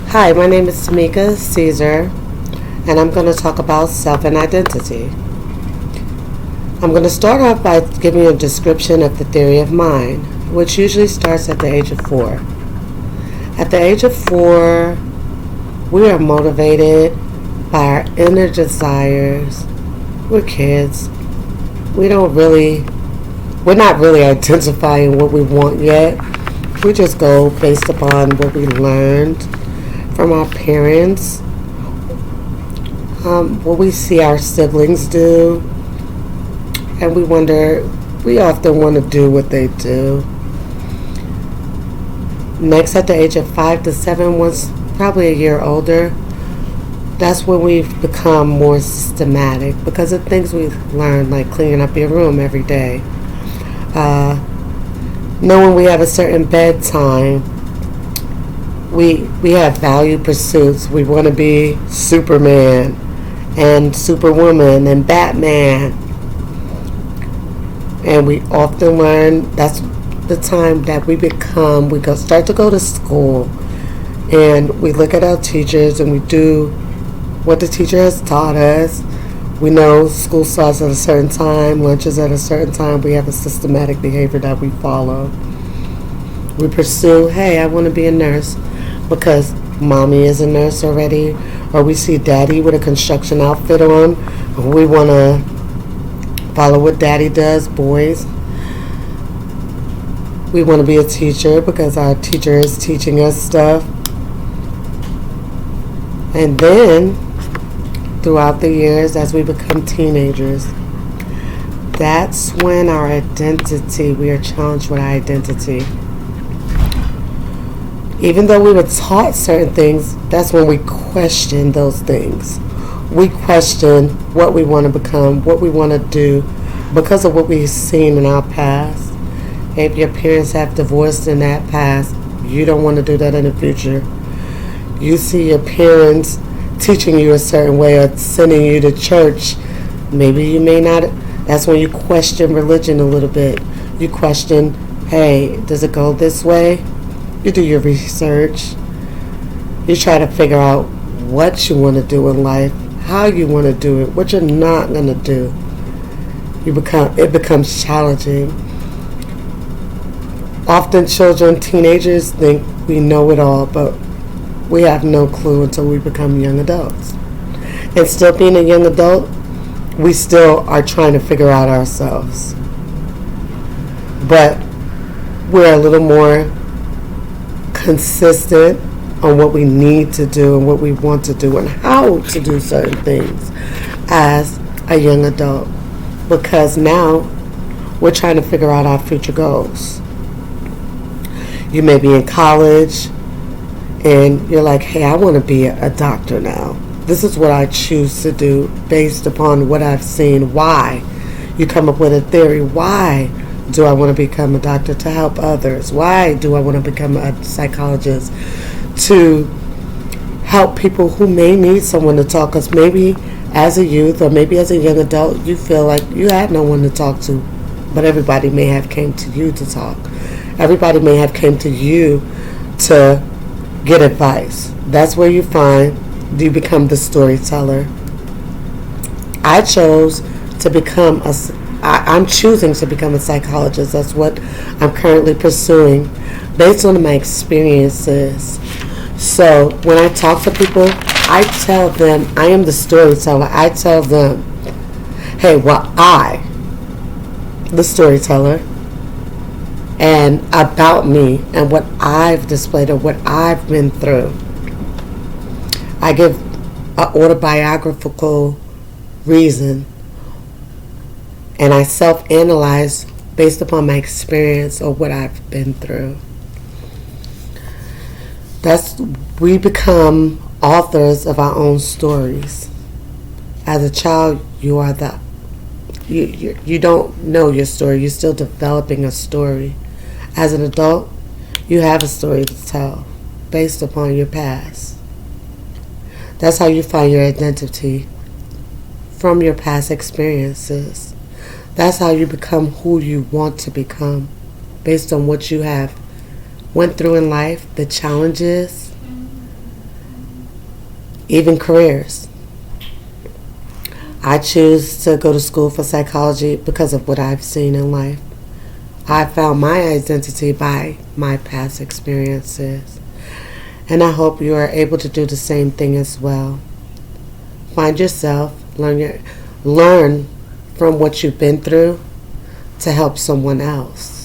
Hi, my name is Tamika Caesar, and I'm going to talk about self and identity. I'm going to start off by giving you a description of the theory of mind, which usually starts at the age of 4. At the age of 4, we are motivated by our inner desires. We're kids. We're not really identifying what we want yet. We just go based upon what we learned from our parents, what we see our siblings do, and we often want to do what they do. Next, at the age of 5 to 7, once probably a year older, that's when we've become more systematic because of things we've learned, like cleaning up your room every day, knowing we have a certain bedtime. We have value pursuits. We want to be Superman and Superwoman and Batman. And we often learn that's the time that we start to go to school, and we look at our teachers and we do what the teacher has taught us. We know school starts at a certain time, lunch is at a certain time. We have a systematic behavior that we follow. We pursue, hey, I want to be a nurse because mommy is a nurse already, or we see daddy with a construction outfit on. We want to follow what daddy does, boys. We want to be a teacher because our teacher is teaching us stuff. And then, throughout the years, as we become teenagers, that's when we are challenged with our identity. Even though we were taught certain things, that's when we question those things. We question what we want to become, what we want to do, because of what we've seen in our past. If your parents have divorced in that past, you don't want to do that in the future. You see your parents teaching you a certain way or sending you to church. Maybe you may not. That's when you question religion a little bit. You question, hey, does it go this way? You do your research. You try to figure out what you want to do in life, how you want to do it, what you're not going to do. It becomes challenging. Often teenagers think we know it all, but we have no clue until we become young adults. And still being a young adult, we still are trying to figure out ourselves. But we're a little more consistent on what we need to do and what we want to do and how to do certain things as a young adult, because now we're trying to figure out our future goals. You may be in college and you're like, hey, I want to be a doctor now. This is what I choose to do based upon what I've seen. Why? You come up with a theory. Why do I want to become a doctor? To help others. Why do I want to become a psychologist? To help people who may need someone to talk. Because maybe as a youth or maybe as a young adult, you feel like you had no one to talk to. But everybody may have came to you to talk. Everybody may have came to you to get advice. That's where you become the storyteller. I'm choosing to become a psychologist. That's what I'm currently pursuing based on my experiences. So when I talk to people, I tell them I am the storyteller. I tell them, hey, the storyteller, and about me and what I've displayed or what I've been through. I give an autobiographical reason, and I self-analyze based upon my experience or what I've been through. We become authors of our own stories. As a child, you don't know your story. You're still developing a story. As an adult, you have a story to tell based upon your past. That's how you find your identity, from your past experiences. That's how you become who you want to become, based on what you have went through in life, the challenges, even careers. I choose to go to school for psychology because of what I've seen in life. I found my identity by my past experiences, and I hope you are able to do the same thing as well. Find yourself, learn from what you've been through to help someone else.